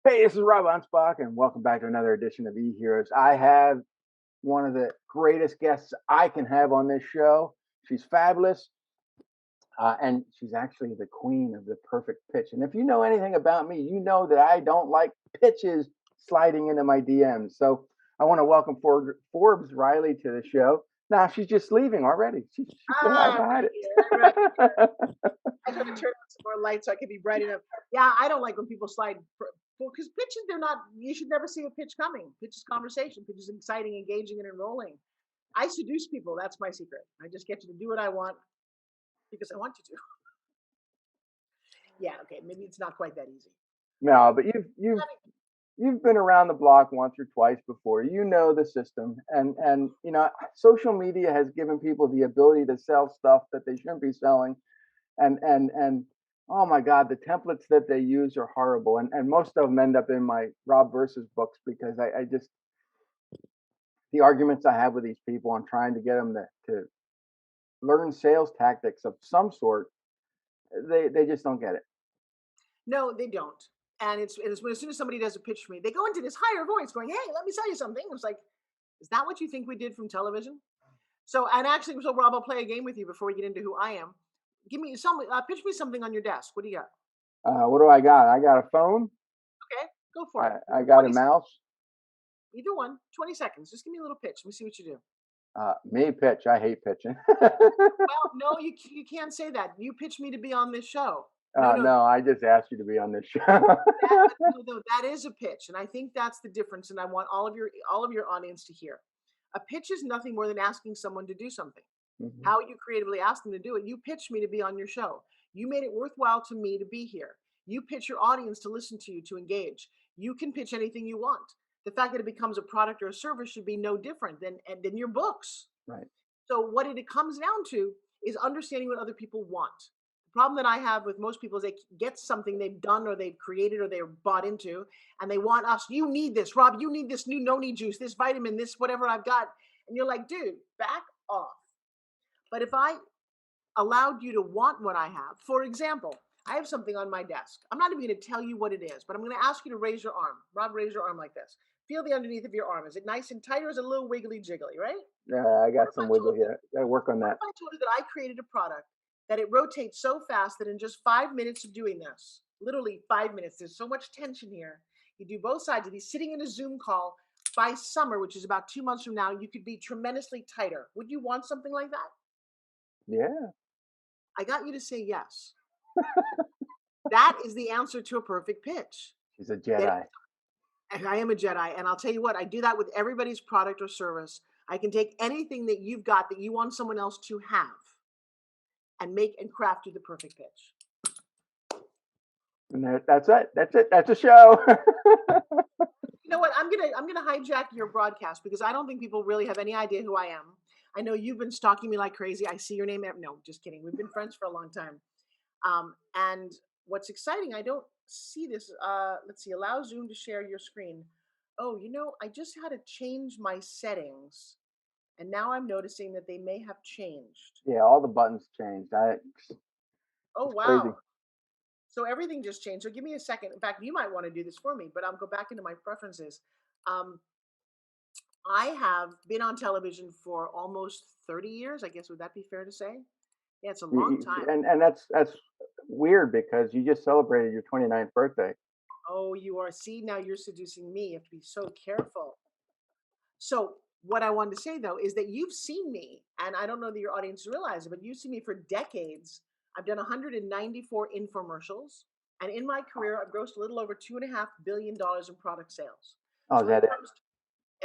Hey, this is Rob Anspach, and welcome back to another edition of E-Heroes. I have one of the greatest guests I can have on this show. She's fabulous, and she's actually the queen of the perfect pitch. And if you know anything about me, you know that I don't like pitches sliding into my DMs. So I want to welcome Forbes Riley to the show. Now she's just leaving already. She's so hide Ah, behind right here, right here. it. I gotta turn on some more lights so I can be bright enough. Yeah, I don't like when people slide because pitches, they're not, you should never see a pitch coming. Pitch is conversation, pitch is exciting, engaging, and enrolling. I seduce people. That's my secret. I just get you to do what I want because I want you to. Yeah, okay, maybe it's not quite that easy. No, but you've been around the block once or twice before. You know the system, and social media has given people the ability to sell stuff that they shouldn't be selling, and oh my God, the templates that they use are horrible, and most of them end up in my Rob versus books because I just the arguments I have with these people on trying to get them to learn sales tactics of some sort, they just don't get it. No, they don't. And it's when as soon as somebody does a pitch for me, they go into this higher voice going, hey, let me tell you something. It's like, is that what you think we did from television? So, and actually, so Rob, I'll play a game with you before we get into who I am. Give me some, pitch me something on your desk. What do you got? What do I got? I got a phone. Okay, go for it. I got a 20 seconds. mouse. Either one, 20 seconds. Just give me a little pitch. Let me see what you do. Me pitch. I hate pitching. Well, no, you can't say that. You pitched me to be on this show. No, no, No, I just asked you to be on this show. no, that is a pitch, and I think that's the difference. And I want all of your audience to hear. A pitch is nothing more than asking someone to do something. Mhm. How you creatively ask them to do it. You pitched me to be on your show. You made it worthwhile to me to be here. You pitch your audience to listen to you, to engage. You can pitch anything you want. The fact that it becomes a product or a service should be no different than your books. Right. So what it comes down to is understanding what other people want. The problem that I have with most people is they get something they've done or they've created or they're bought into, and they want us, you need this, Rob, you need this new no-need juice, this vitamin, this whatever I've got. And you're like, dude, back off. But if I allowed you to want what I have, for example, I have something on my desk. I'm not even going to tell you what it is, but I'm going to ask you to raise your arm. Rob, raise your arm like this. Feel the underneath of your arm. Is it nice and tight or is it a little wiggly jiggly, right? Yeah, I What got if I some wiggle told you, here. Got to work on what that. if I told you that I created a product that it rotates so fast that in just 5 minutes of doing this, literally 5 minutes, there's so much tension here. You do both sides of these sitting in a Zoom call by summer, which is about 2 months from now, you could be tremendously tighter. Would you want something like that? Yeah. I got you to say yes. That is the answer to a perfect pitch. She's a That Jedi. and I am a Jedi, and I'll tell you what, I do that with everybody's product or service. I can take anything that you've got that you want someone else to have and make and craft you the perfect pitch. And that's it. That's it. That's a show. You know what? I'm gonna hijack your broadcast because I don't think people really have any idea who I am. I know you've been stalking me like crazy. I see your name. No, just kidding. We've been friends for a long time. And what's exciting, I don't see this. Let's see. Allow Zoom to share your screen. Oh, I just had to change my settings, and now I'm noticing that they may have changed. Yeah, all the buttons changed. Oh, It's crazy. wow. So everything just changed. So give me a second. In fact, you might want to do this for me, but I'll go back into my preferences. Um, I have been on television for almost 30 years. I guess would that be fair to say? Yeah, it's a long time. And that's weird because you just celebrated your 29th birthday. Oh, you are. See, now you're seducing me. You have to be so careful. So what I wanted to say though is that you've seen me, and I don't know that your audience realizes it, but you've seen me for decades. I've done 194 infomercials, and in my career, I've grossed a little over $2.5 billion in product sales. Oh, So is when that it it? comes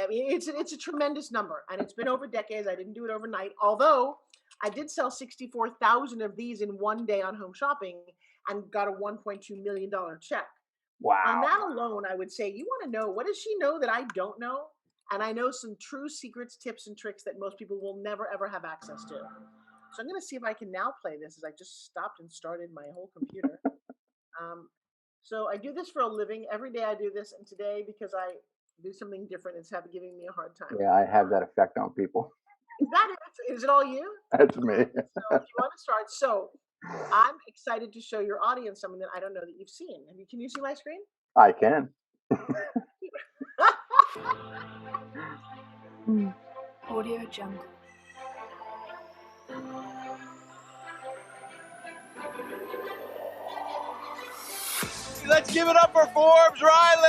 I mean, it's a tremendous number, and it's been over decades. I didn't do it overnight, although I did sell 64,000 of these in one day on home shopping and got a $1.2 million check. On Wow. that alone, I would say, you want to know what does she know that I don't know? And I know some true secrets, tips, and tricks that most people will never ever have access to. So I'm going to see if I can now play this as I just stopped and started my whole computer. Um, so I do this for a living. Every day I do this, and today because I do something different, it's giving me a hard time. Yeah, I have that effect on people. Is that it? Is it all you? That's me. So if you want to start, so I'm excited to show your audience something that I don't know that you've seen. Can you see my screen? I can. Audio Jungle. Let's give it up for Forbes Riley!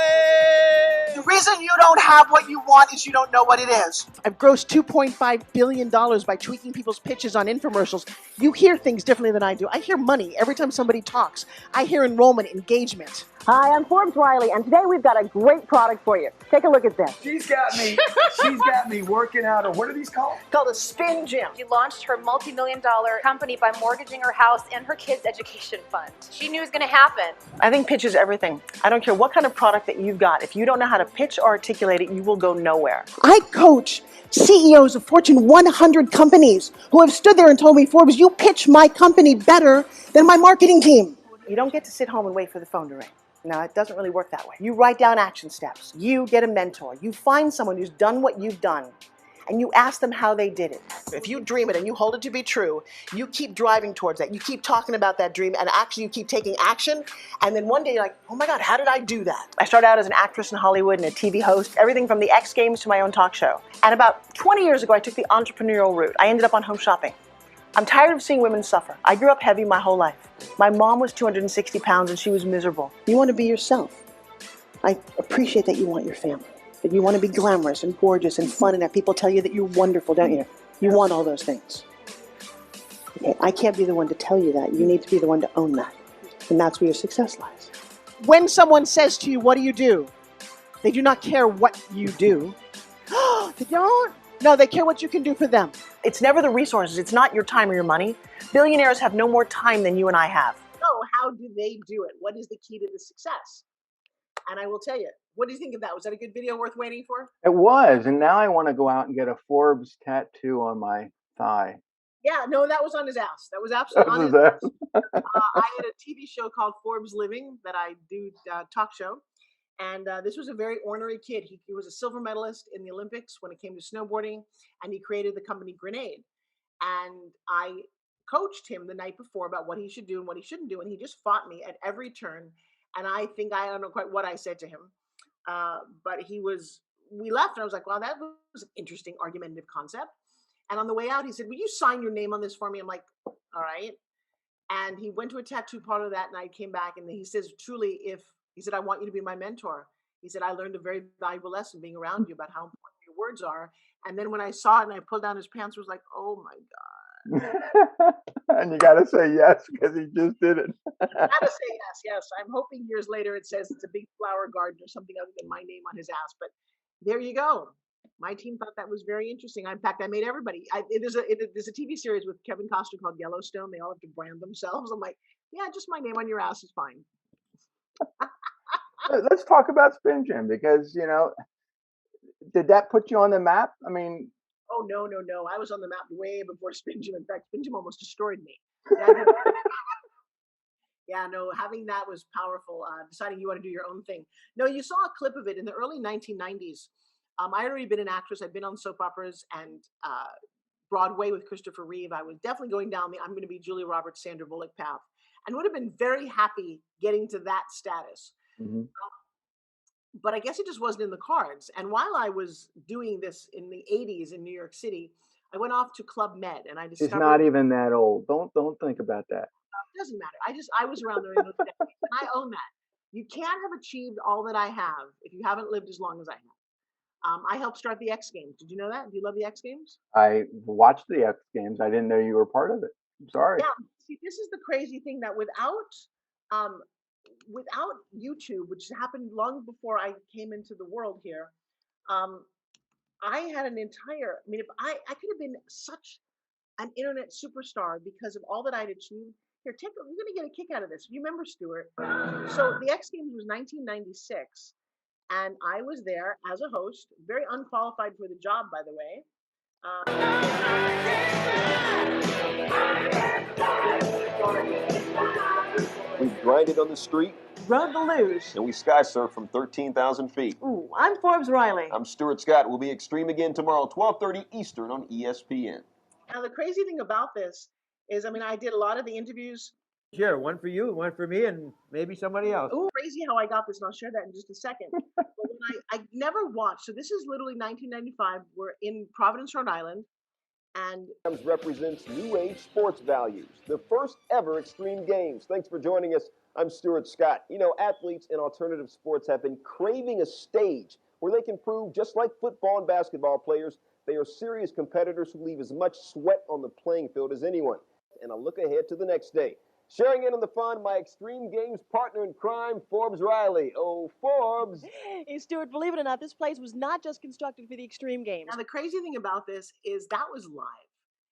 The reason you don't have what you want is you don't know what it is. I've grossed $2.5 billion by tweaking people's pitches on infomercials. You hear things differently than I do. I hear money every time somebody talks. I hear enrollment, engagement. Hi, I'm Forbes Riley, and today we've got a great product for you. Take a look at this. She's got me working out, or what are these called? It's called a spin gym. She launched her multi-million-dollar company by mortgaging her house and her kids' education fund. She knew it was going to happen. I think pitch is everything. I don't care what kind of product that you've got. If you don't know how to pitch or articulate it, you will go nowhere. I coach CEOs of Fortune 100 companies who have stood there and told me, Forbes, you pitch my company better than my marketing team. You don't get to sit home and wait for the phone to ring. No, it doesn't really work that way. You write down action steps. You get a mentor. You find someone who's done what you've done, and you ask them how they did it. If you dream it and you hold it to be true, you keep driving towards that. You keep talking about that dream, and actually you keep taking action. And then one day you're like, oh my God, how did I do that? I started out as an actress in Hollywood and a TV host, everything from the X Games to my own talk show. And about 20 years ago, I took the entrepreneurial route. I ended up on Home Shopping. I'm tired of seeing women suffer. I grew up heavy my whole life. My mom was 260 pounds and she was miserable. You want to be yourself. I appreciate that you want your family, that you want to be glamorous and gorgeous and fun and that people tell you that you're wonderful, don't you? You want all those things. Okay, I can't be the one to tell you that. You need to be the one to own that. And that's where your success lies. When someone says to you, what do? They do not care what you do. They don't? No, they care what you can do for them. It's never the resources. It's not your time or your money. Billionaires have no more time than you and I have. So how do they do it? What is the key to the success? And I will tell you, what do you think of that? Was that a good video worth waiting for? It was, and now I want to go out and get a Forbes tattoo on my thigh. Yeah, no, that was on his ass. That was absolutely on his ass. I had a TV show called Forbes Living that I do talk show. And this was a very ornery kid. He was a silver medalist in the Olympics when it came to snowboarding, and he created the company Grenade. And I coached him the night before about what he should do and what he shouldn't do, and he just fought me at every turn. And I don't know quite what I said to him, but we left, and I was like, wow, that was an interesting argumentative concept. And on the way out, he said, will you sign your name on this for me? I'm like, all right. And he went to a tattoo parlor that night, came back, and he says, truly, he said, I want you to be my mentor. He said, I learned a very valuable lesson being around you about how important your words are. And then when I saw it and I pulled down his pants, I was like, oh my God. And you got to say yes because he just did it. I got to say yes. I'm hoping years later it says it's a big flower garden or something other than my name on his ass. But there you go. My team thought that was very interesting. In fact, I made everybody. There's a TV series with Kevin Costner called Yellowstone. They all have to brand themselves. I'm like, yeah, just my name on your ass is fine. Let's talk about Spin Gym because, did that put you on the map? I mean, oh, no. I was on the map way before Spin Gym. In fact, Spin Gym almost destroyed me. Yeah, no, having that was powerful. Deciding you want to do your own thing. No, you saw a clip of it in the early 1990s. I had already been an actress. I'd been on soap operas and Broadway with Christopher Reeve. I was definitely going down the I'm going to be Julia Roberts, Sandra Bullock path, and would have been very happy getting to that status. mm-hmm. But I guess it just wasn't in the cards. And while I was doing this in the 80s in New York City, I went off to Club Med and I discovered— She's not even that old. Don't think about that. It doesn't matter. I was around there in those decades, and I own that. You can't have achieved all that I have if you haven't lived as long as I have. I helped start the X Games. Did you know that? Do you love the X Games? I watched the X Games. I didn't know you were part of it. I'm sorry. Yeah. See, this is the crazy thing that without YouTube, which happened long before I came into the world here, I had an entire— I mean, if I could have been such an internet superstar because of all that I'd achieved. Here, you're going to get a kick out of this. You remember, Stuart? So the X Games was 1996, and I was there as a host, very unqualified for the job, by the way. We grinded on the street, Rode the luge. and we sky surfed from 13,000 feet. Ooh, I'm Forbes Riley. I'm Stuart Scott. We'll be extreme again tomorrow, 12:30 Eastern on ESPN. Now, the crazy thing about this is, I mean, I did a lot of the interviews Sure, one for you, one for me, and maybe somebody else. Ooh, crazy how I got this, and I'll share that in just a second. But when I never watched, so this is literally 1995. We're in Providence, Rhode Island, and represents new age sports values, the first ever extreme games. Thanks for joining us. I'm Stuart Scott. You know, athletes in alternative sports have been craving a stage where they can prove, just like football and basketball players, they are serious competitors who leave as much sweat on the playing field as anyone. And a look ahead to the next day. Sharing in on the fun, my Extreme Games partner in crime, Forbes Riley. Oh, Forbes. Hey, Stuart, believe it or not, this place was not just constructed for the extreme games. now the crazy thing about this is that was live.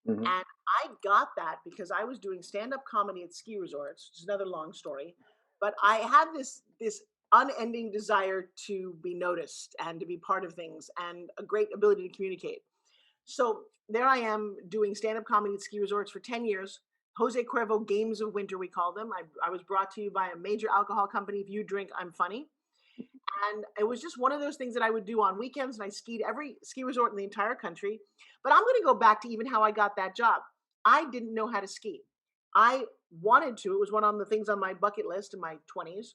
Mhm. And I got that because I was doing stand-up comedy at ski resorts, which is another long story. But I had this unending desire to be noticed and to be part of things and a great ability to communicate. So there I am doing stand-up comedy at ski resorts for 10 years. Jose Cuervo Games of Winter, we call them. I was brought to you by a major alcohol company. If you drink, I'm funny. And it was just one of those things that I would do on weekends. And I skied every ski resort in the entire country. But I'm going to go back to even how I got that job. I didn't know how to ski. I wanted to. It was one of the things on my bucket list in my 20s,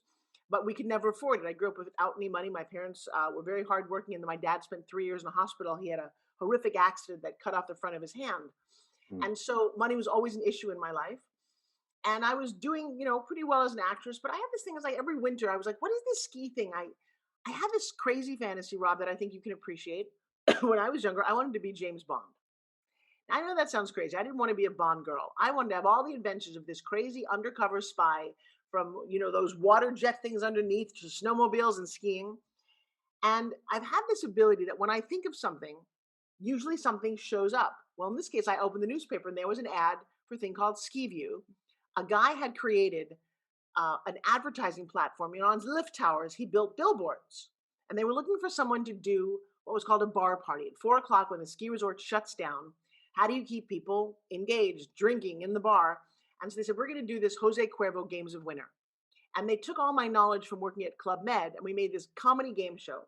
but we could never afford it. I grew up without any money. My parents were very hardworking, and my dad spent 3 years in the hospital. He had a horrific accident that cut off the front of his hand. And so money was always an issue in my life. And I was doing, pretty well as an actress. But I had this thing, like every winter, I was like, what is this ski thing? I had this crazy fantasy, Rob, that I think you can appreciate. When I was younger, I wanted to be James Bond. I know that sounds crazy. I didn't want to be a Bond girl. I wanted to have all the adventures of this crazy undercover spy, from, those water jet things underneath to snowmobiles and skiing. And I've had this ability that when I think of something, usually something shows up. Well, in this case, I opened the newspaper and there was an ad for a thing called Ski View. A guy had created an advertising platform. On lift towers, he built billboards. And they were looking for someone to do what was called a bar party at 4 o'clock when the ski resort shuts down. How do you keep people engaged, drinking in the bar? And so they said, we're going to do this Jose Cuervo Games of Winter. And they took all my knowledge from working at Club Med, and we made this comedy game show.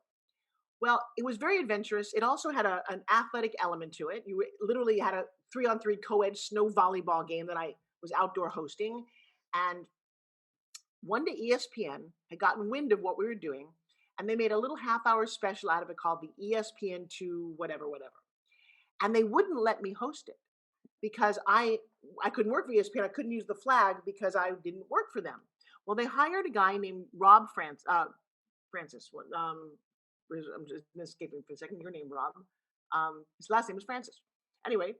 Well, it was very adventurous. It also had an athletic element to it. You literally had a 3-on-3 co-ed snow volleyball game that I was outdoor hosting. And one day ESPN had gotten wind of what we were doing, and they made a little half-hour special out of it called the ESPN2 whatever. And they wouldn't let me host it because I couldn't work for ESPN. I couldn't use the flag because I didn't work for them. Well, they hired a guy named Rob Francis. I'm just escaping for a second. Your name, Rob. His last name was Francis. Anyway,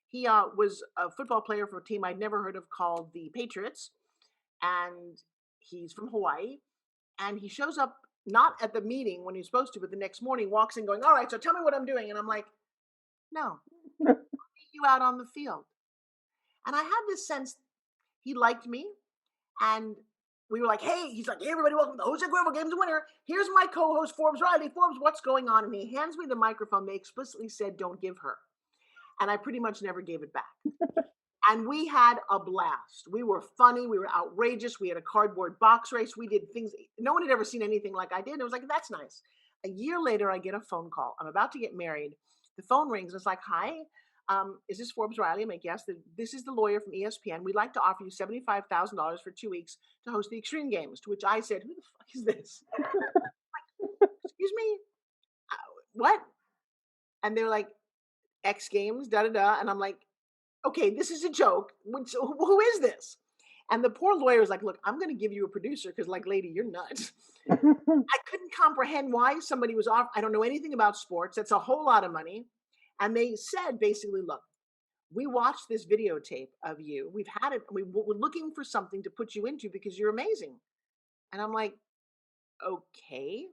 he was a football player for a team I'd never heard of called the Patriots, and he's from Hawaii. And he shows up not at the meeting when he's supposed to, but the next morning walks in going, all right, so tell me what I'm doing. And I'm like, no, I'll meet you out on the field. And I had this sense he liked me. And we were like, he's like, hey, everybody, welcome to the Jose Cuervo Games of Winter. Here's my co-host, Forbes Riley. Forbes, what's going on? And he hands me the microphone. They explicitly said, don't give her. And I pretty much never gave it back. And we had a blast. We were funny. We were outrageous. We had a cardboard box race. We did things. No one had ever seen anything like I did. It was like, that's nice. A year later, I get a phone call. I'm about to get married. The phone rings. And it's like, hi, is this Forbes Riley? I'm like, yes, this is the lawyer from ESPN. We'd like to offer you $75,000 for 2 weeks to host the Extreme Games. To which I said, who the fuck is this? Excuse me? What? And they're like, X Games, da-da-da. And I'm like, okay, this is a joke. Who is this? And the poor lawyer was like, look, I'm going to give you a producer because, like, lady, you're nuts. I couldn't comprehend why somebody was off. I don't know anything about sports. That's a whole lot of money. And they said, basically, look, we watched this videotape of you. We've had it. We're looking for something to put you into because you're amazing. And I'm like, okay.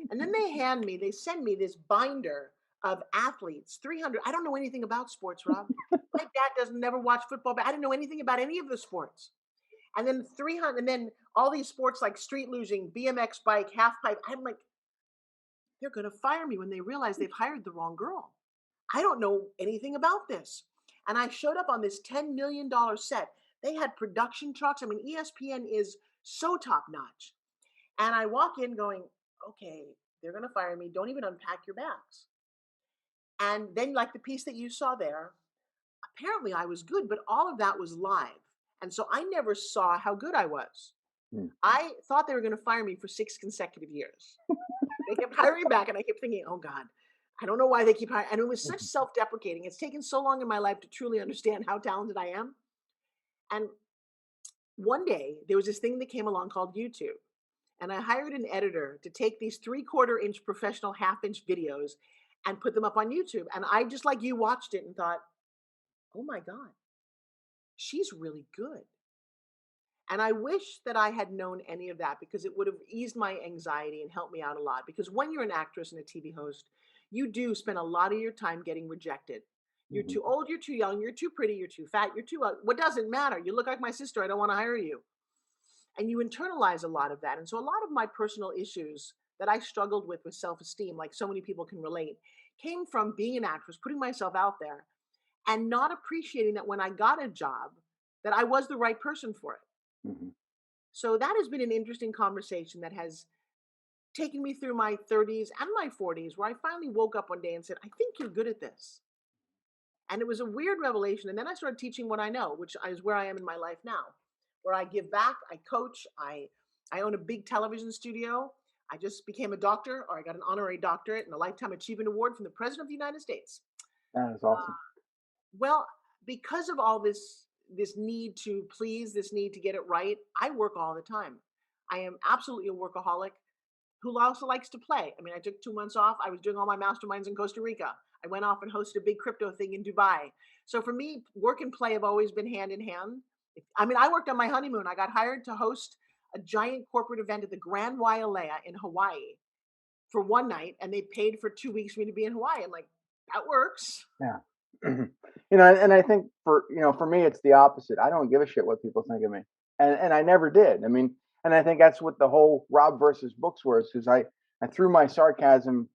And then they send me this binder of athletes, 300. I don't know anything about sports, Rob. My dad never watched football, but I didn't know anything about any of the sports. And then 300, and then all these sports like street lugeing, BMX bike, half pipe. I'm like, they're going to fire me when they realize they've hired the wrong girl. I don't know anything about this. And I showed up on this $10 million set. They had production trucks. I mean, ESPN is so top notch. And I walk in going, okay, they're going to fire me. Don't even unpack your bags. And then, like the piece that you saw there, apparently I was good, but all of that was live. And so I never saw how good I was. Hmm. I thought they were going to fire me for 6 consecutive years. They kept hiring back, and I kept thinking, oh God, I don't know why they keep hiring. And it was such self-deprecating. It's taken so long in my life to truly understand how talented I am. And one day there was this thing that came along called YouTube. And I hired an editor to take these 3/4-inch professional half-inch videos and put them up on YouTube. And I, just like you, watched it and thought, oh my God, she's really good. And I wish that I had known any of that, because it would have eased my anxiety and helped me out a lot. Because when you're an actress and a TV host, you do spend a lot of your time getting rejected. You're too old, you're too young, you're too pretty, you're too fat, you're too, what doesn't matter? You look like my sister, I don't want to hire you. And you internalize a lot of that. And so a lot of my personal issues that I struggled with self-esteem, like so many people can relate, came from being an actress, putting myself out there, and not appreciating that when I got a job, that I was the right person for it. Mm-hmm. So that has been an interesting conversation that has taken me through my 30s and my 40s, where I finally woke up one day and said, I think you're good at this. And it was a weird revelation. And then I started teaching what I know, which is where I am in my life now, where I give back, I coach, I own a big television studio. I just became a doctor, or I got an honorary doctorate and a Lifetime Achievement Award from the President of the United States. That is awesome. Well, because of all this need to please, this need to get it right, I work all the time. I am absolutely a workaholic who also likes to play. I mean, I took 2 months off. I was doing all my masterminds in Costa Rica. I went off and hosted a big crypto thing in Dubai. So for me, work and play have always been hand in hand. I mean, I worked on my honeymoon. I got hired to host a giant corporate event at the Grand Wailea in Hawaii for one night, and they paid for 2 weeks for me to be in Hawaii. I'm like, that works. Yeah. And I think for me, it's the opposite. I don't give a shit what people think of me. And I never did. I mean, and I think that's what the whole Rob versus books was, because I threw my sarcasm,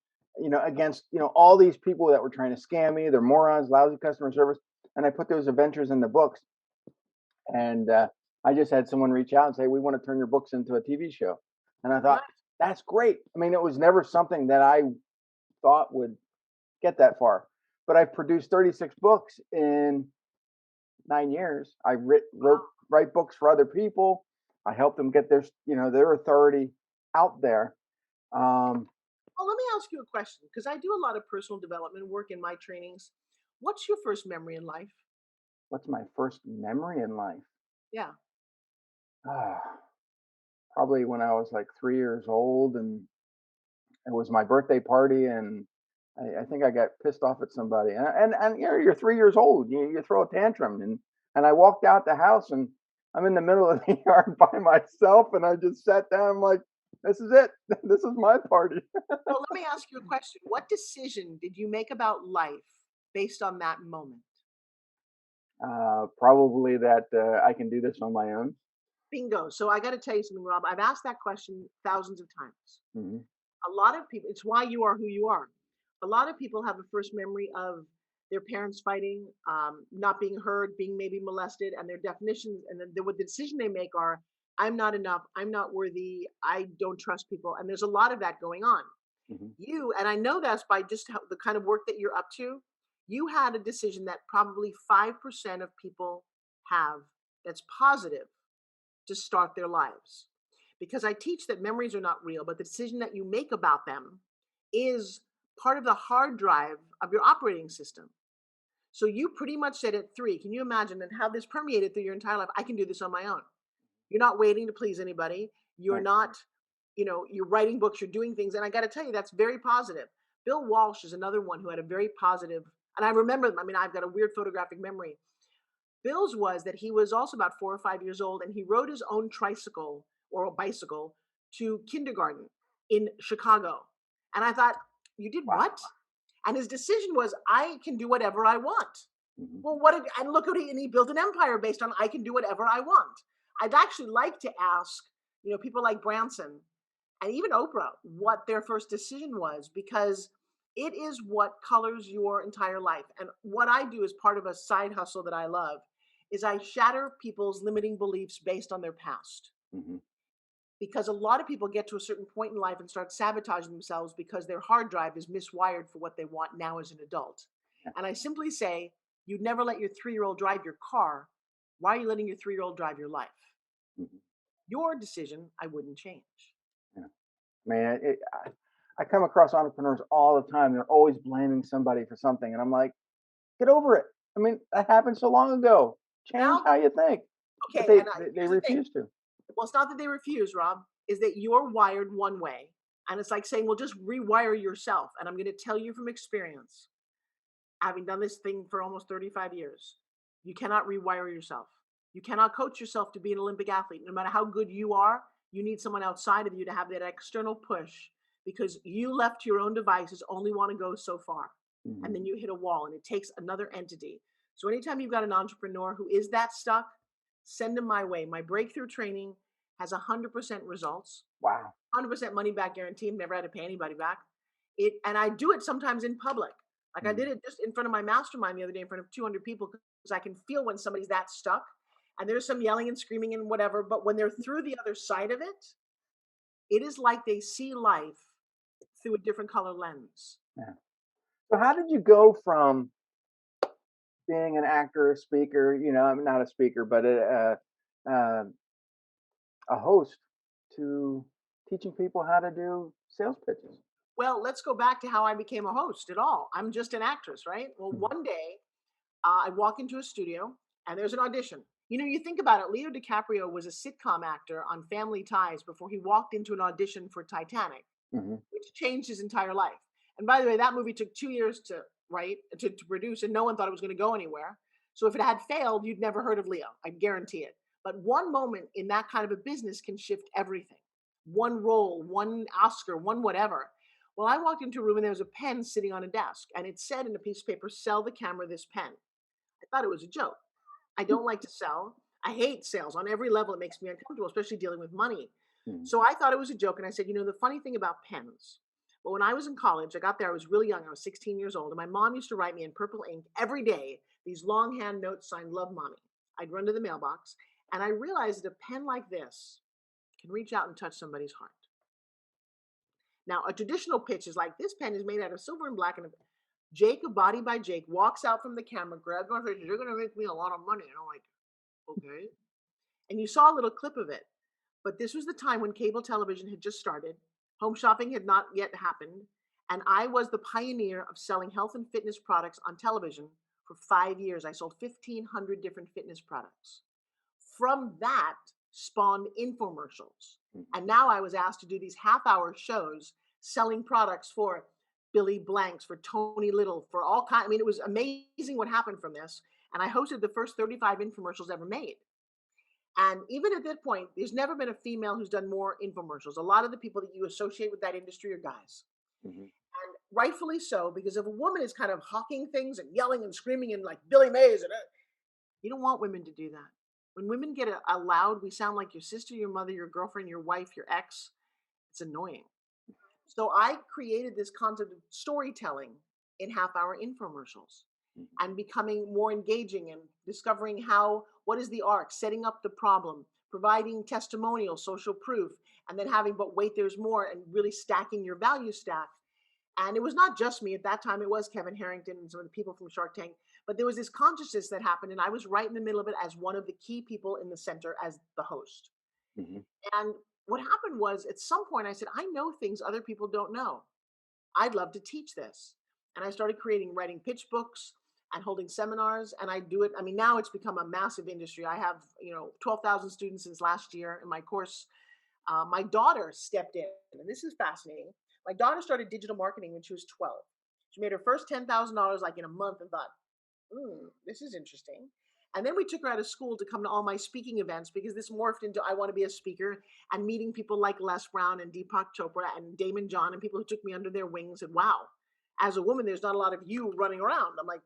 against, all these people that were trying to scam me. They're morons, lousy customer service. And I put those adventures in the books. And I just had someone reach out and say, we want to turn your books into a TV show. And I thought, that's great. I mean, it was never something that I thought would get that far. But I've produced 36 books in 9 years. I write books for other people. I help them get their authority out there. Well, let me ask you a question, because I do a lot of personal development work in my trainings. What's your first memory in life? What's my first memory in life? Yeah. Probably when I was like 3 years old, and it was my birthday party, and I think I got pissed off at somebody, and you're 3 years old, you throw a tantrum, and I walked out the house, and I'm in the middle of the yard by myself, and I just sat down. I'm like, this is it. This is my party. Well, let me ask you a question. What decision did you make about life based on that moment? Probably that I can do this on my own. Bingo. So I got to tell you something, Rob. I've asked that question thousands of times. Mm-hmm. A lot of people, it's why you are who you are. A lot of people have a first memory of their parents fighting, not being heard, being maybe molested, and their definitions, and then what the decision they make are, I'm not enough, I'm not worthy, I don't trust people. And there's a lot of that going on. Mm-hmm. You, and I know that's by just the kind of work that you're up to, you had a decision that probably 5% of people have that's positive to start their lives. Because I teach that memories are not real, but the decision that you make about them is part of the hard drive of your operating system. So you pretty much said at 3, can you imagine, and how this permeated through your entire life? I can do this on my own. You're not waiting to please anybody. You're not, you're writing books, you're doing things. And I got to tell you, that's very positive. Bill Walsh is another one who had a very positive, and I remember them. I mean, I've got a weird photographic memory. Bill's was that he was also about 4 or 5 years old, and he rode his own tricycle or a bicycle to kindergarten in Chicago. And I thought, you did what? And his decision was, I can do whatever I want. Mm-hmm. Well, and look what he built an empire based on, I can do whatever I want. I'd actually like to ask, people like Branson and even Oprah, what their first decision was, because it is what colors your entire life. And what I do as part of a side hustle that I love is I shatter people's limiting beliefs based on their past. Mm-hmm. Because a lot of people get to a certain point in life and start sabotaging themselves because their hard drive is miswired for what they want now as an adult. And I simply say, you'd never let your 3-year-old drive your car, Why are you letting your 3-year-old drive your life? Mhm. Your decision, I wouldn't change. Yeah. I mean, I come across entrepreneurs all the time. They're always blaming somebody for something, and I'm like, get over it. I mean, that happened so long ago. Change Now, how you think, but okay, and they here's the thing. refuse to. Well, it's not that they refuse, Rob, is that you're wired one way. And it's like saying, well, just rewire yourself. And I'm going to tell you from experience, having done this thing for almost 35 years, you cannot rewire yourself. You cannot coach yourself to be an Olympic athlete. No matter how good you are, you need someone outside of you to have that external push, because you left to your own devices only want to go so far. And then you hit a wall, and it takes another entity. So anytime you've got an entrepreneur who is that stuck, send them my way. My breakthrough training has 100% results, Wow. 100% money back guarantee. Never had to pay anybody back. And I do it sometimes in public. Like I did it just in front of my mastermind the other day in front of 200 people, because I can feel when somebody's that stuck, and there's some yelling and screaming and whatever. But when they're through the other side of it, it is like they see life through a different color lens. Yeah. So how did you go from being an actor, a speaker, I'm not a speaker, but a host, to teaching people how to do sales pitches? Well, let's go back to how I became a host at all. I'm just an actress, right? Well, one day I walk into a studio and there's an audition. You think about it, Leo DiCaprio was a sitcom actor on Family Ties before he walked into an audition for Titanic, which changed his entire life. And by the way, that movie took 2 years to write, to produce, and no one thought it was going to go anywhere. So if it had failed, you'd never heard of Leo. I guarantee it. But one moment in that kind of a business can shift everything. One role, one Oscar, one whatever. Well, I walked into a room and there was a pen sitting on a desk, and it said in a piece of paper, "Sell the camera this pen." I thought it was a joke. I don't like to sell. I hate sales on every level. It makes me uncomfortable, especially dealing with money. So I thought it was a joke. And I said, the funny thing about pens, but when I was in college, I got there, I was really young. I was 16 years old. And my mom used to write me in purple ink every day, these longhand notes signed "Love, Mommy." I'd run to the mailbox, and I realized that a pen like this can reach out and touch somebody's heart. Now, a traditional pitch is like, this pen is made out of silver and black, and Jake, a body by Jake, walks out from the camera, grabs my face, "You're going to make me a lot of money." And I'm like, okay. And you saw a little clip of it. But this was the time when cable television had just started. Home shopping had not yet happened. And I was the pioneer of selling health and fitness products on television for 5 years. I sold 1,500 different fitness products. From that spawned infomercials. And now I was asked to do these half-hour shows selling products for Billy Blanks, for Tony Little, for all kinds. I mean, it was amazing what happened from this. And I hosted the first 35 infomercials ever made. And even at that point, there's never been a female who's done more infomercials. A lot of the people that you associate with that industry are guys. And rightfully so, because if a woman is kind of hawking things and yelling and screaming and like Billy Mays, you don't want women to do that. When women get loud, we sound like your sister, your mother, your girlfriend, your wife, your ex. It's annoying. So I created this concept of storytelling in half-hour infomercials and becoming more engaging and discovering what is the arc, setting up the problem, providing testimonial, social proof, and then having, but wait, there's more, and really stacking your value stack. And it was not just me at that time. It was Kevin Harrington and some of the people from Shark Tank. But there was this consciousness that happened, and I was right in the middle of it as one of the key people in the center as the host. And what happened was, at some point, I said, I know things other people don't know. I'd love to teach this. And I started writing pitch books and holding seminars, and I do it. I mean, now it's become a massive industry. I have, 12,000 students since last year in my course. My daughter stepped in, and this is fascinating. My daughter started digital marketing when she was 12. She made her first $10,000 like in a month and thought, this is interesting. And then we took her out of school to come to all my speaking events, because this morphed into, I want to be a speaker, and meeting people like Les Brown and Deepak Chopra and Damon John and people who took me under their wings. And wow, as a woman, there's not a lot of you running around. I'm like,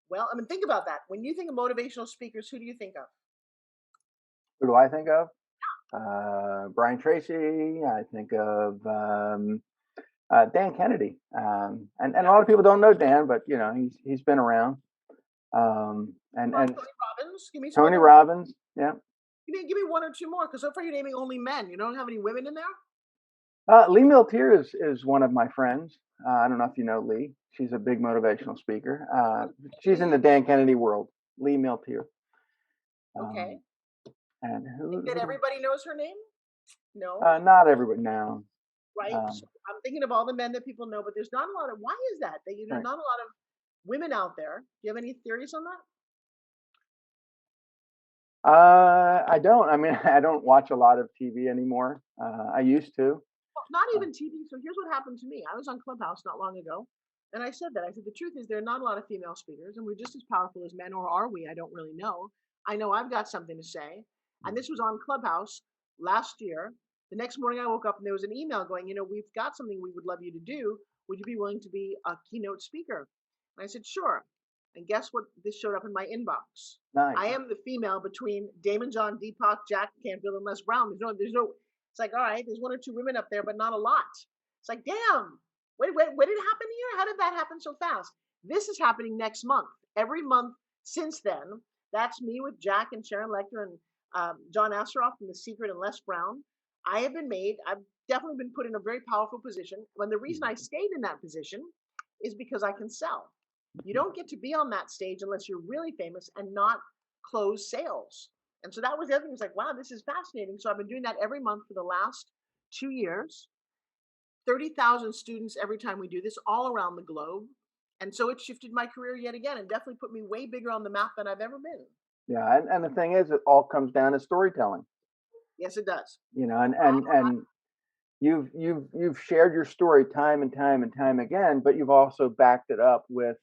well, I mean, think about that. When you think of motivational speakers, who do you think of? Who do I think of? Brian Tracy. I think of Dan Kennedy. And a lot of people don't know Dan, but he's been around. And Tony Robbins. Give me Tony Robbins. Yeah. Give me one or two more, because so far you're naming only men. You don't have any women in there? Lee Miltier is one of my friends. I don't know if you know Lee. She's a big motivational speaker. She's in the Dan Kennedy world. Lee Miltier. Okay. And Think that everybody knows her name? No, not everybody now. right? So I'm thinking of all the men that people know, but there's not a lot of. Why is that? That Right. not a lot of women out there. Do you have any theories on that? I don't. I mean, I don't watch a lot of TV anymore. I used to. Well, not even TV. So here's what happened to me. I was on Clubhouse not long ago, and I said that. I said the truth is there are not a lot of female speakers, and we're just as powerful as men, or are we? I don't really know. I know I've got something to say, and this was on Clubhouse last year. The next morning I woke up and there was an email going, we've got something we would love you to do. Would you be willing to be a keynote speaker? And I said, sure. And guess what? This showed up in my inbox. Nice. I am the female between Damon John, Deepak, Jack Canfield, and Les Brown. There's no. It's like, all right, there's one or two women up there, but not a lot. It's like, damn, wait, what did it happen here? How did that happen so fast? This is happening next month. Every month since then, that's me with Jack and Sharon Lecter and John Asseroff from The Secret and Les Brown. I've definitely been put in a very powerful position. When the reason I stayed in that position is because I can sell. You don't get to be on that stage unless you're really famous and not close sales. And so that was the other thing. It's like, wow, this is fascinating. So I've been doing that every month for the last 2 years. 30,000 students every time we do this all around the globe. And so it shifted my career yet again and definitely put me way bigger on the map than I've ever been. Yeah, and the thing is, it all comes down to storytelling. Yes, it does. And you've shared your story time and time and time again, but you've also backed it up with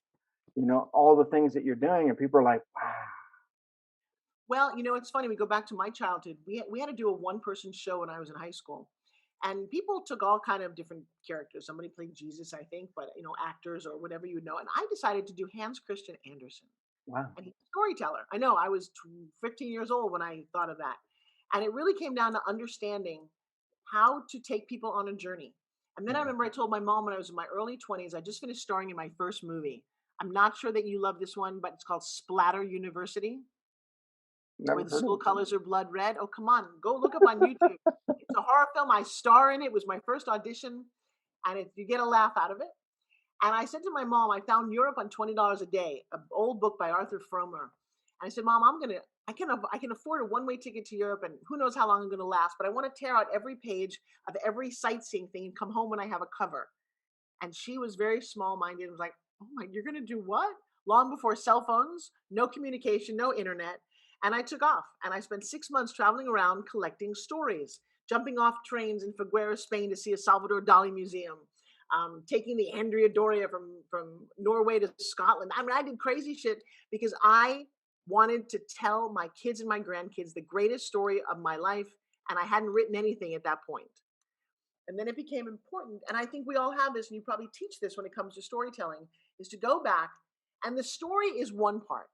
all the things that you're doing, and people are like, wow. Well, it's funny. We go back to my childhood. We had to do a one-person show when I was in high school, and people took all kind of different characters. Somebody played Jesus, I think, but actors or whatever you know. And I decided to do Hans Christian Andersen. Wow. And he's a storyteller. I know. I was 15 years old when I thought of that, and it really came down to understanding how to take people on a journey. And then I remember I told my mom when I was in my early 20s, I just finished starring in my first movie. I'm not sure that you love this one, but it's called Splatter University. Never Where the heard school of it. colors are blood red. Oh, come on. Go look up on YouTube. It's a horror film. I star in it. It was my first audition. And you get a laugh out of it. And I said to my mom, I found Europe on $20 a day, an old book by Arthur Fromer. And I said, Mom, I can afford a one-way ticket to Europe, and who knows how long I'm going to last, but I want to tear out every page of every sightseeing thing and come home when I have a cover. And she was very small-minded and was like, oh my, you're going to do what? Long before cell phones, no communication, no internet. And I took off, and I spent 6 months traveling around collecting stories, jumping off trains in Figueres, Spain to see a Salvador Dali museum, taking the Andrea Doria from Norway to Scotland. I mean, I did crazy shit because I wanted to tell my kids and my grandkids the greatest story of my life, and I hadn't written anything at that point. And then it became important, and I think we all have this, and you probably teach this when it comes to storytelling, is to go back, and the story is one part,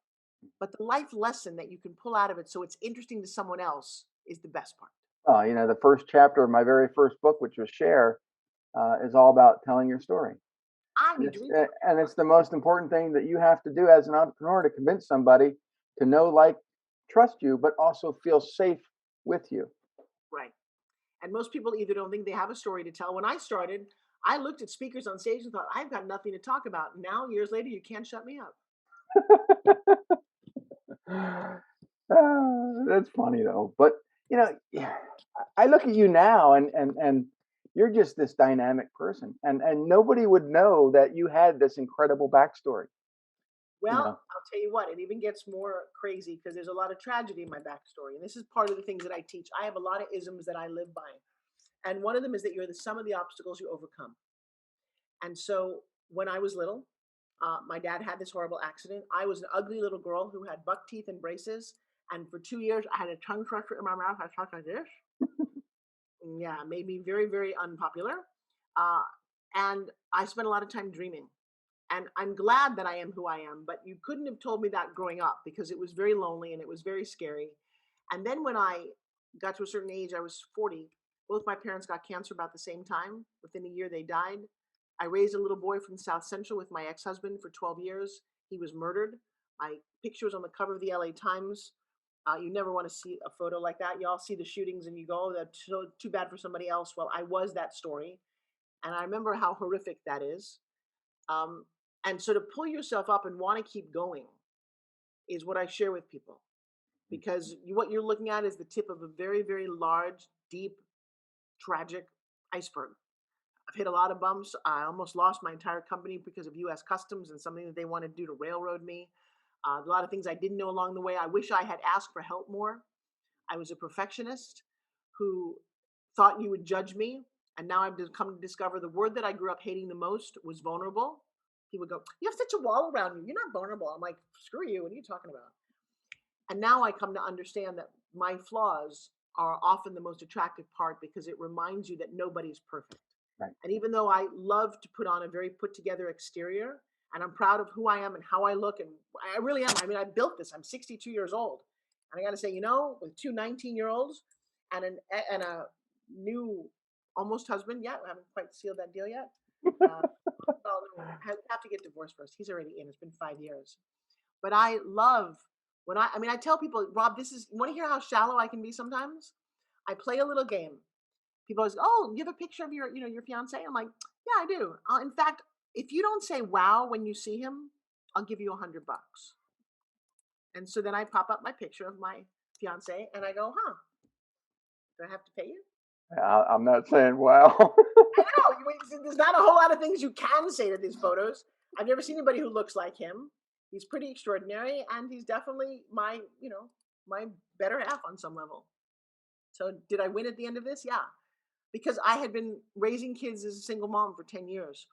but the life lesson that you can pull out of it so it's interesting to someone else is the best part. Well, the first chapter of my very first book, which was Share, is all about telling your story. I need to read that. And it's the most important thing that you have to do as an entrepreneur to convince somebody to know, like, trust you, but also feel safe with you. Right. And most people either don't think they have a story to tell. When I started, I looked at speakers on stage and thought, I've got nothing to talk about. Now, years later, you can't shut me up. That's funny though. But I look at you now, and you're just this dynamic person, and nobody would know that you had this incredible backstory. Well, I'll tell you what, it even gets more crazy because there's a lot of tragedy in my backstory. And this is part of the things that I teach. I have a lot of isms that I live by. And one of them is that you're the sum of the obstacles you overcome. And so when I was little, my dad had this horrible accident. I was an ugly little girl who had buck teeth and braces. And for 2 years, I had a tongue crusher in my mouth. I talked like this. Yeah, it made me very, very unpopular. And I spent a lot of time dreaming. And I'm glad that I am who I am, but you couldn't have told me that growing up because it was very lonely and it was very scary. And then when I got to a certain age, I was 40, both my parents got cancer about the same time. Within a year, they died. I raised a little boy from South Central with my ex-husband for 12 years. He was murdered. My picture was on the cover of the LA Times. You never want to see a photo like that. You all see the shootings and you go, oh, that's so too bad for somebody else. Well, I was that story. And I remember how horrific that is. And so to pull yourself up and want to keep going is what I share with people. because what you're looking at is the tip of a very, very large, deep, tragic iceberg. I've hit a lot of bumps. I almost lost my entire company because of U.S. Customs and something that they wanted to do to railroad me. A lot of things I didn't know along the way. I wish I had asked for help more. I was a perfectionist who thought you would judge me. And now I've come to discover the word that I grew up hating the most was vulnerable. He would go, "You have such a wall around you. You're not vulnerable." I'm like, "Screw you. What are you talking about?" And now I come to understand that my flaws are often the most attractive part because it reminds you that nobody's perfect. Right. And even though I love to put on a very put together exterior, and I'm proud of who I am and how I look, and I really am. I mean, I built this. I'm 62 years old. And I got to say, with two 19-year-olds and a new almost husband, I haven't quite sealed that deal yet. I have to get divorced first. He's already in. It's been 5 years. But I love when I tell people, Rob, you want to hear how shallow I can be sometimes? I play a little game. People always, "Oh, you have a picture of your fiance?" I'm like, "Yeah, I do." In fact, if you don't say wow when you see him, I'll give you $100. And so then I pop up my picture of my fiance and I go, "Huh, do I have to pay you?" I'm not saying wow. I know. There's not a whole lot of things you can say to these photos. I've never seen anybody who looks like him. He's pretty extraordinary, and he's definitely my better half on some level. So did I win at the end of this? Yeah. Because I had been raising kids as a single mom for 10 years.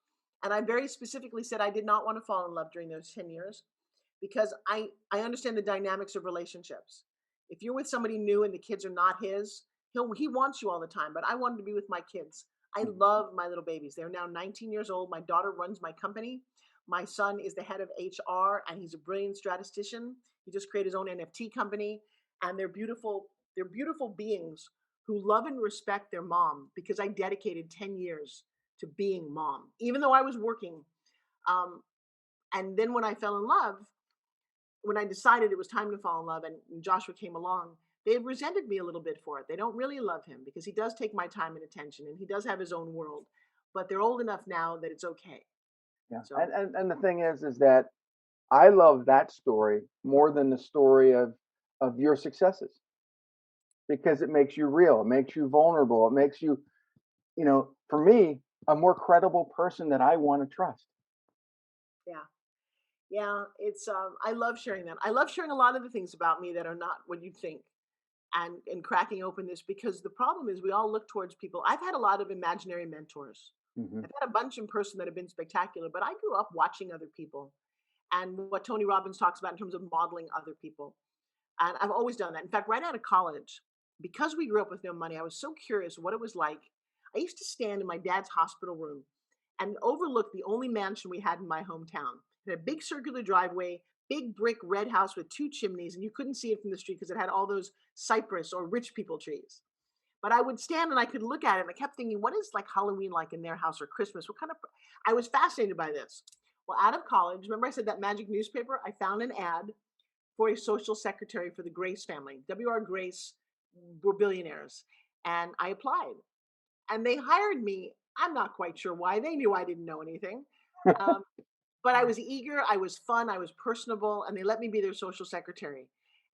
And I very specifically said I did not want to fall in love during those 10 years because I understand the dynamics of relationships. If you're with somebody new and the kids are not his, he wants you all the time, but I wanted to be with my kids. I love my little babies. They're now 19 years old. My daughter runs my company. My son is the head of HR and he's a brilliant statistician. He just created his own NFT company, and they're beautiful beings who love and respect their mom because I dedicated 10 years to being mom, even though I was working. And then when I fell in love, when I decided it was time to fall in love and Joshua came along, they resented me a little bit for it. They don't really love him because he does take my time and attention and he does have his own world, but they're old enough now that it's okay. Yeah. So, And the thing is that I love that story more than the story of your successes because it makes you real. It makes you vulnerable. It makes you, for me, a more credible person that I want to trust. yeah, it's I love sharing that. I love sharing a lot of the things about me that are not what you think, and cracking open this because the problem is we all look towards people. I've had a lot of imaginary mentors. Mm-hmm. I've had a bunch in person that have been spectacular, but I grew up watching other people and what Tony Robbins talks about in terms of modeling other people. And I've always done that. In fact, right out of college, because we grew up with no money, I was so curious what it was like. I used to stand in my dad's hospital room and overlook the only mansion we had in my hometown. It had a big circular driveway, big brick red house with 2 chimneys, and you couldn't see it from the street because it had all those cypress or rich people trees. But I would stand and I could look at it and I kept thinking, what is like Halloween like in their house or Christmas? I was fascinated by this. Well, out of college, remember I said that magic newspaper? I found an ad for a social secretary for the Grace family. W.R. Grace were billionaires. And I applied. And they hired me. I'm not quite sure why. They knew I didn't know anything. But I was eager, I was fun, I was personable, and they let me be their social secretary.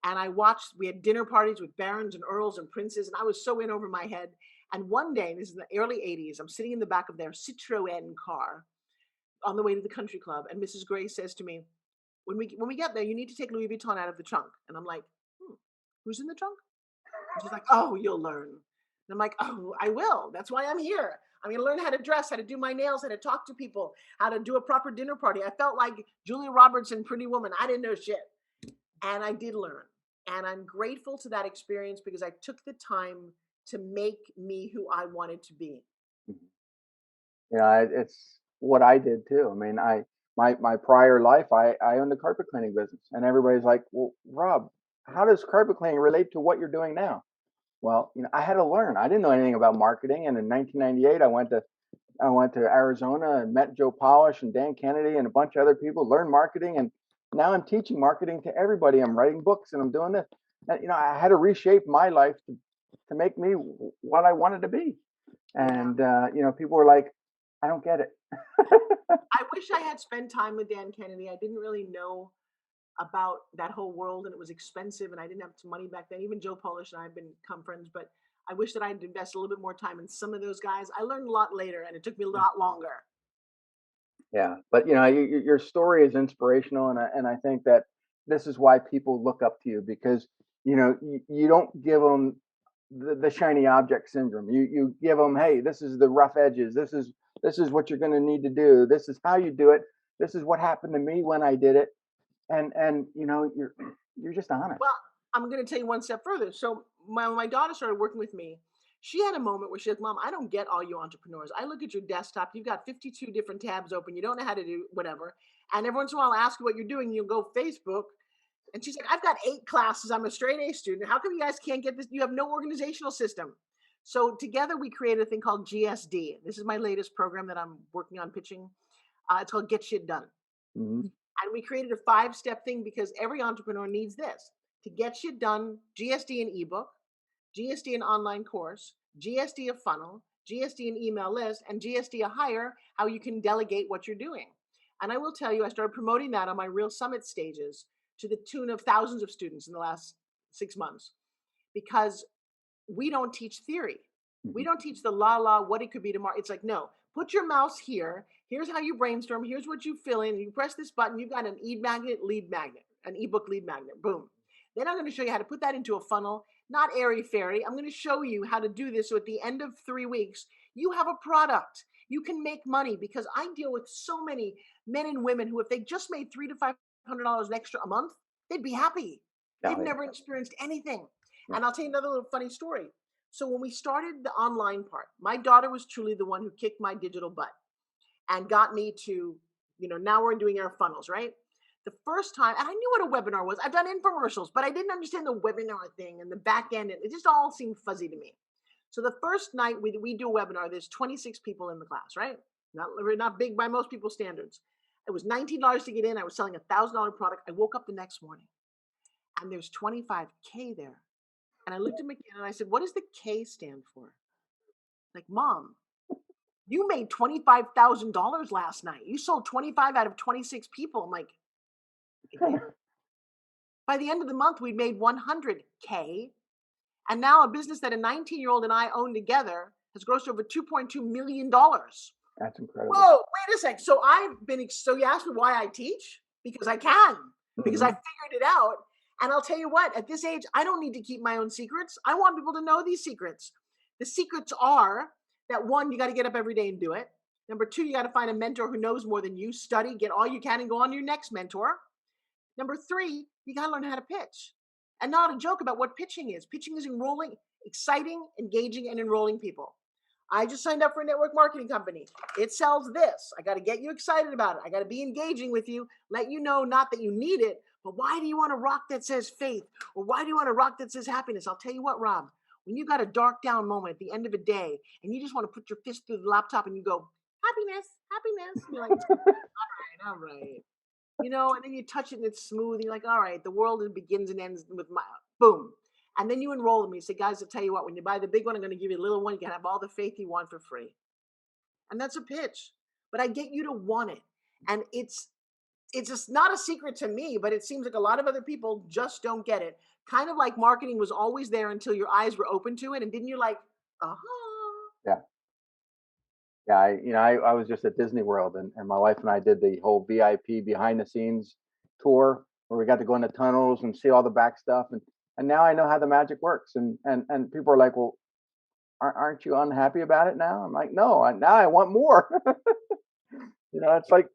And we had dinner parties with barons and earls and princes, and I was so in over my head. And one day, this is in the early 80s, I'm sitting in the back of their Citroën car on the way to the country club, and Mrs. Gray says to me, when we get there, you need to take Louis Vuitton out of the trunk. And I'm like, who's in the trunk? And she's like, oh, you'll learn. And I'm like, oh, I will. That's why I'm here. I'm going to learn how to dress, how to do my nails, how to talk to people, how to do a proper dinner party. I felt like Julia Roberts in Pretty Woman. I didn't know shit. And I did learn. And I'm grateful to that experience because I took the time to make me who I wanted to be. It's what I did too. I mean, my prior life, I owned a carpet cleaning business, and everybody's like, "Well, Rob, how does carpet cleaning relate to what you're doing now?" Well, I had to learn. I didn't know anything about marketing, and in 1998, I went to Arizona and met Joe Polish and Dan Kennedy and a bunch of other people, learned marketing, and now I'm teaching marketing to everybody. I'm writing books and I'm doing this. And, I had to reshape my life to make me what I wanted to be. And people were like, "I don't get it." I wish I had spent time with Dan Kennedy. I didn't really know about that whole world, and it was expensive, and I didn't have money back then. Even Joe Polish and I have become friends, but I wish that I had invested a little bit more time in some of those guys. I learned a lot later, and it took me a lot longer. Yeah, but your story is inspirational, and I think that this is why people look up to you, because you don't give them the shiny object syndrome. You give them, hey, this is the rough edges. This is what you're going to need to do. This is how you do it. This is what happened to me when I did it, and you're just honest. Well, I'm going to take one step further. So when my daughter started working with me, she had a moment where she said, Mom, I don't get all you entrepreneurs. I look at your desktop. You've got 52 different tabs open. You don't know how to do whatever. And every once in a while, I'll ask you what you're doing. You'll go Facebook. And she's like, I've got 8 classes. I'm a straight A student. How come you guys can't get this? You have no organizational system. So together we created a thing called GSD. This is my latest program that I'm working on pitching. It's called Get Shit Done. Mm-hmm. And we created a 5-step thing because every entrepreneur needs this. To get shit done, GSD an ebook, GSD an online course, GSD a funnel, GSD an email list, and GSD a hire, how you can delegate what you're doing. And I will tell you, I started promoting that on my Real Summit stages to the tune of thousands of students in the last 6 months, because we don't teach theory. We don't teach the what it could be tomorrow. It's like, no, put your mouse here. Here's how you brainstorm. Here's what you fill in. You press this button. You've got an lead magnet, an ebook lead magnet. Boom. Then I'm going to show you how to put that into a funnel, not airy fairy. I'm going to show you how to do this. So at the end of 3 weeks, you have a product. You can make money, because I deal with so many men and women who, if they just made $300 to $500 extra a month, they'd be happy. They've never experienced anything. And I'll tell you another little funny story. So when we started the online part, my daughter was truly the one who kicked my digital butt and got me to, now we're doing our funnels, right? The first time, and I knew what a webinar was. I've done infomercials, but I didn't understand the webinar thing and the back end. It just all seemed fuzzy to me. So the first night we do a webinar, there's 26 people in the class, right? Not big by most people's standards. It was $19 to get in. I was selling a $1,000 product. I woke up the next morning and there's 25K there. And I looked at McKenna and I said, what does the K stand for? Like, Mom, you made $25,000 last night. You sold 25 out of 26 people. I'm like, okay. By the end of the month, we'd made 100K. And now a business that a 19-year-old and I own together has grossed over $2.2 million. That's incredible. Whoa, wait a sec. So you asked me why I teach? Because I can, because I figured it out. And I'll tell you what, at this age, I don't need to keep my own secrets. I want people to know these secrets. The secrets are that, 1, you got to get up every day and do it. Number 2, you got to find a mentor who knows more than you. Study, get all you can, and go on to your next mentor. Number 3, you got to learn how to pitch. And not a joke about what pitching is. Pitching is enrolling, exciting, engaging, and enrolling people. I just signed up for a network marketing company. It sells this. I got to get you excited about it. I got to be engaging with you, let you know not that you need it, but why do you want a rock that says faith? Or why do you want a rock that says happiness? I'll tell you what, Rob, when you got a dark down moment at the end of a day and you just want to put your fist through the laptop and you go, happiness, happiness. And you're like, all right. And then you touch it and it's smooth. And you're like, all right, the world begins and ends with my boom. And then you enroll them. You say, guys, I'll tell you what, when you buy the big one, I'm going to give you a little one. You can have all the faith you want for free. And that's a pitch. But I get you to want it. And it's just not a secret to me, but it seems like a lot of other people just don't get it. Kind of like marketing was always there until your eyes were open to it. And didn't you like, Yeah. Yeah, I was just at Disney World, and my wife and I did the whole VIP behind the scenes tour where we got to go in the tunnels and see all the back stuff. And now I know how the magic works. And people are like, well, aren't you unhappy about it now? I'm like, no, now I want more. It's like,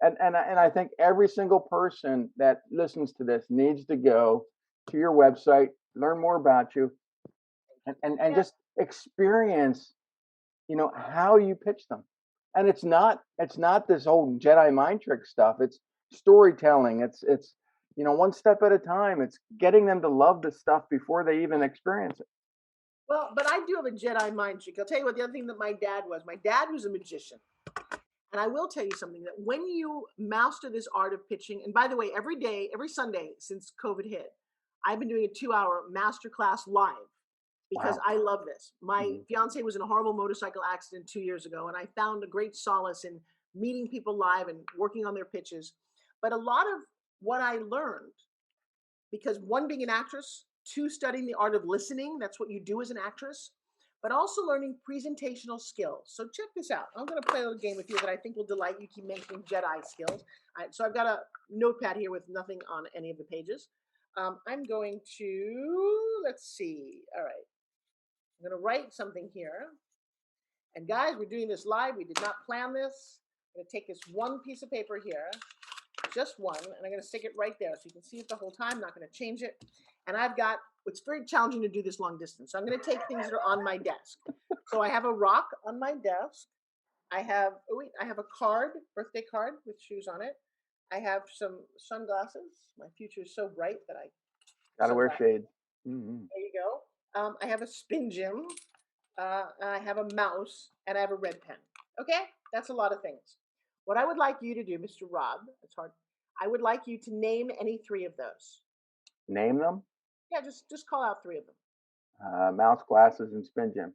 and I think every single person that listens to this needs to go to your website, learn more about you, and just experience how you pitch them. And it's not this whole Jedi mind trick stuff. It's storytelling. It's one step at a time. It's getting them to love the stuff before they even experience it. Well, but I do have a Jedi mind trick. I'll tell you what, the other thing that my dad was a magician. And I will tell you something, that when you master this art of pitching, and by the way, every day, every Sunday since COVID hit, I've been doing a 2-hour masterclass live. Because I love this. My fiance was in a horrible motorcycle accident 2 years ago, and I found a great solace in meeting people live and working on their pitches. But a lot of what I learned, because one, being an actress, two, studying the art of listening, that's what you do as an actress, but also learning presentational skills. So check this out. I'm going to play a little game with you that I think will delight you. Keep mentioning Jedi skills. All right, so I've got a notepad here with nothing on any of the pages. I'm going to, let's see. All right. I'm going to write something here. And guys, we're doing this live. We did not plan this. I'm going to take this one piece of paper here, just one, and I'm going to stick it right there so you can see it the whole time. I'm not going to change it. And I've got, it's very challenging to do this long distance. So I'm going to take things that are on my desk. So I have a rock on my desk. I have a card, birthday card with shoes on it. I have some sunglasses. My future is so bright that I gotta wear shades. Mm-hmm. There you go. I have a spin gym. I have a mouse, and I have a red pen. Okay, that's a lot of things. What I would like you to do, Mr. Rob, it's hard. I would like you to name any three of those. Name them? Yeah, just call out three of them. Mouse, glasses, and spin gym.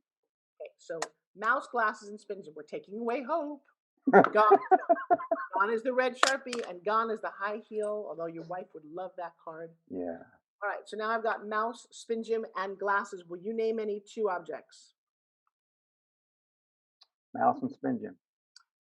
Okay, so mouse, glasses, and spin gym. We're taking away hope. Gone is the red Sharpie, and gone is the high heel, although your wife would love that card. Yeah. All right, so now I've got mouse, spin gym, and glasses. Will you name any two objects? Mouse and spin gym.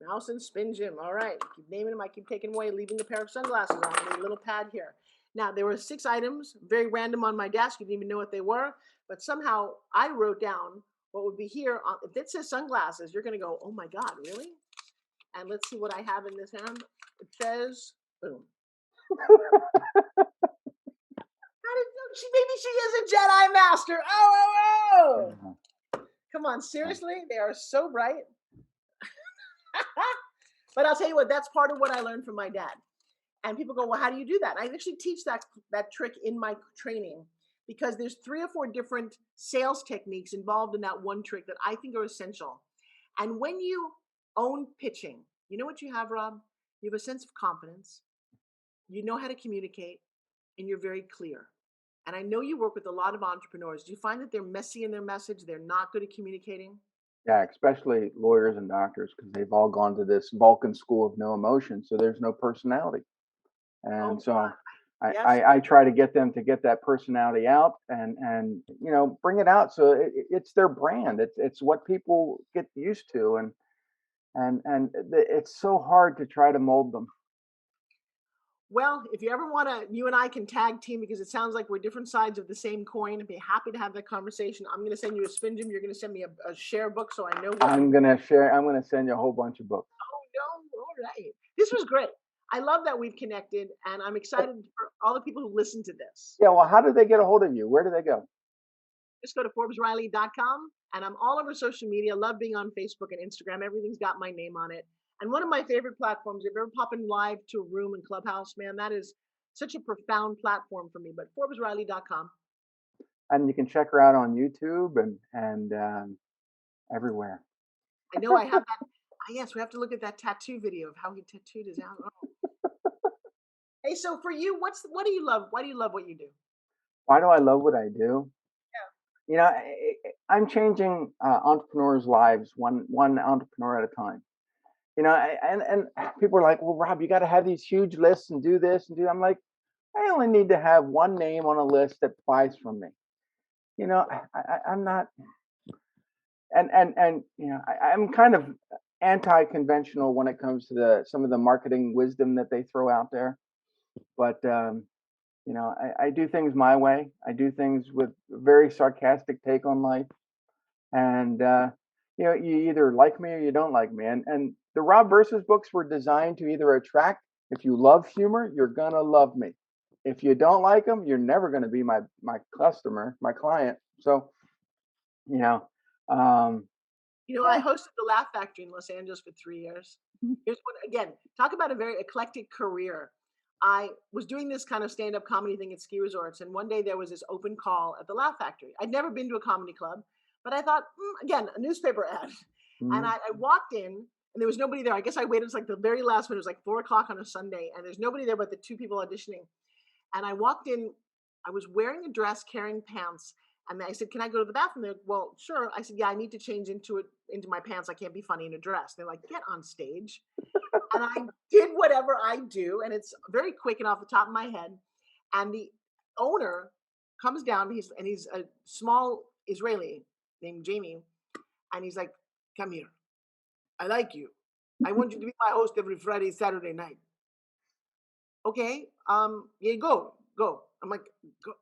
Mouse and spin gym. All right. Keep naming them. I keep taking away, leaving the pair of sunglasses on the little pad here. Now, there were 6 items, very random on my desk. You didn't even know what they were. But somehow I wrote down what would be here. If it says sunglasses, you're going to go, oh my God, really? And let's see what I have in this hand. It says, boom. Maybe she is a Jedi Master. Oh. Come on, seriously? They are so bright. But I'll tell you what, that's part of what I learned from my dad. And people go, well, how do you do that? I actually teach that trick in my training, because there's 3 or 4 different sales techniques involved in that one trick that I think are essential. And when you own pitching, you know what you have, Rob? You have a sense of confidence. You know how to communicate, and you're very clear. And I know you work with a lot of entrepreneurs. Do you find that they're messy in their message? They're not good at communicating? Yeah, especially lawyers and doctors, because they've all gone to this Vulcan school of no emotion, so there's no personality. And I try to get them to get that personality out and bring it out so it's their brand. It's what people get used to, and it's so hard to try to mold them. Well, if you ever want to, you and I can tag team, because it sounds like we're different sides of the same coin. I'd be happy to have that conversation. I'm going to send you a spin gym. You're going to send me a share book so I know. I'm going to send you a whole bunch of books. Oh, no. All right. This was great. I love that we've connected, and I'm excited for all the people who listen to this. Yeah, well, how do they get a hold of you? Where do they go? Just go to ForbesRiley.com, and I'm all over social media. Love being on Facebook and Instagram. Everything's got my name on it. And one of my favorite platforms, if you're ever popping live to a room in Clubhouse, man, that is such a profound platform for me. But ForbesRiley.com. And you can check her out on YouTube and everywhere. I know I have that. Yes, we have to look at that tattoo video of how he tattooed his out. Oh. Hey, so for you, what do you love? Why do you love what you do? Why do I love what I do? Yeah. I'm changing entrepreneurs' lives one entrepreneur at a time. And people are like, well, Rob, you got to have these huge lists and do this and do that. I'm like, I only need to have one name on a list that buys from me. I'm not, and I'm kind of anti-conventional when it comes to some of the marketing wisdom that they throw out there. But, I do things my way. I do things with a very sarcastic take on life. And, you either like me or you don't like me. And the Rob Versus books were designed to either attract, if you love humor, you're going to love me. If you don't like them, you're never going to be my customer, my client. So, I hosted the Laugh Factory in Los Angeles for 3 years. Here's one, again, talk about a very eclectic career. I was doing this kind of stand-up comedy thing at ski resorts, and one day there was this open call at the Laugh Factory. I'd never been to a comedy club, but I thought, again, a newspaper ad. And I walked in, and there was nobody there. I guess I waited like the very last minute. It was like 4 o'clock on a Sunday, and there's nobody there but the 2 people auditioning. And I walked in. I was wearing a dress, carrying pants. And I said, can I go to the bathroom? They're like, well, sure. I said, yeah, I need to change into my pants. I can't be funny in a dress. They're like, get on stage. And I did whatever I do, and it's very quick and off the top of my head. And the owner comes down, he's a small Israeli named Jamie, and he's like, "Come here. I like you. I want you to be my host every Friday, Saturday night." Okay, yeah, go. I'm like, go.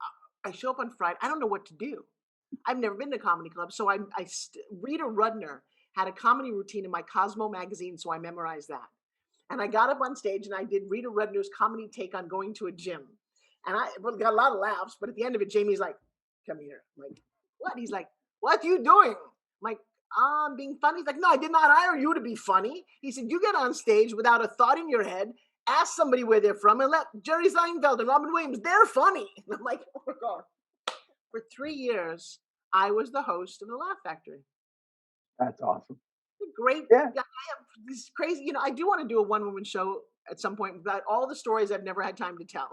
I show up on Friday. I don't know what to do. I've never been to a comedy club, so Rita Rudner had a comedy routine in my Cosmo magazine, so I memorized that. And I got up on stage and I did Rita Rudner's comedy take on going to a gym, and I got a lot of laughs. But at the end of it, Jamie's like, "Come here." I'm like, "What?" He's like, "What are you doing?" I'm like, "I'm being funny." He's like, "No, I did not hire you to be funny." He said, "You get on stage without a thought in your head, ask somebody where they're from, and let Jerry Seinfeld and Robin Williams, they're funny." And I'm like, "Oh my God." For 3 years, I was the host of the Laugh Factory. That's awesome. Great. Yeah. I have this crazy, I do want to do a one-woman show at some point about all the stories I've never had time to tell.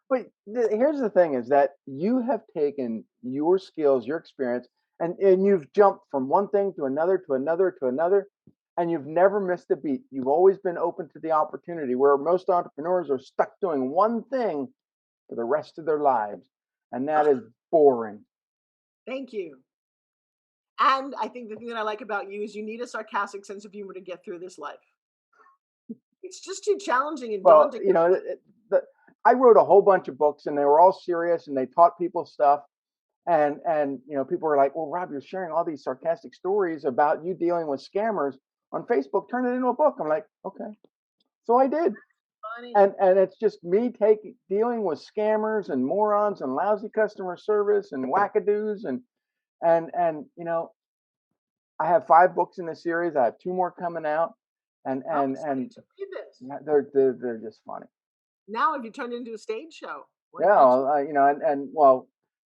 But here's the thing is that you have taken your skills, your experience, and you've jumped from one thing to another, to another, to another, and you've never missed a beat. You've always been open to the opportunity, where most entrepreneurs are stuck doing one thing for the rest of their lives. And that is boring. Thank you. And I think the thing that I like about you is you need a sarcastic sense of humor to get through this life. It's just too challenging and Well, daunting. I wrote a whole bunch of books, and they were all serious, and they taught people stuff. And people were like, "Well, Rob, you're sharing all these sarcastic stories about you dealing with scammers on Facebook. Turn it into a book." I'm like, "Okay." So I did. Funny. And it's just me dealing with scammers and morons and lousy customer service and wackadoos and I have 5 books in the series. I have 2 more coming out, and Read this. yeah, they're just funny. Now have you turned into a stage show? Well,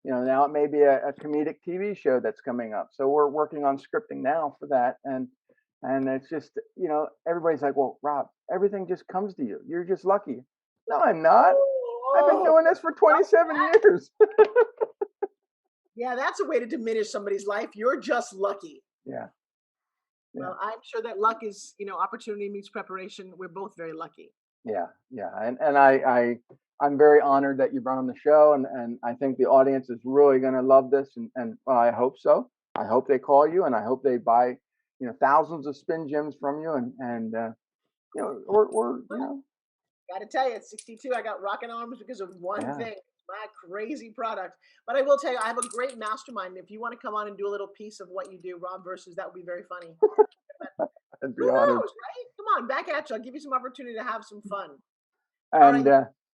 now it may be a comedic TV show that's coming up. So we're working on scripting now for that, and it's just everybody's like, "Well, Rob, everything just comes to you. You're just lucky." No, I'm not. I've been doing this for 27 years. Yeah, that's a way to diminish somebody's life. You're just lucky. Yeah. Well, I'm sure that luck is, opportunity meets preparation. We're both very lucky. Yeah, and I'm very honored that you brought on the show, and I think the audience is really going to love this, and well, I hope so. I hope they call you, and I hope they buy thousands of spin gems from you, and or Got to tell you, at 62, I got rocking arms because of one Yeah. thing. My crazy product. But I will tell you, I have a great mastermind. If you want to come on and do a little piece of what you do, Rob versus, that would be very funny. I'd be Who knows, honored. right? Come on, back at you. I'll give you some opportunity to have some fun. And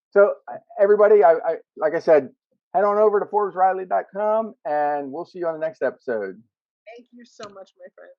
so everybody, I like I said, head on over to ForbesRiley.com, and we'll see you on the next episode. Thank you so much, my friend.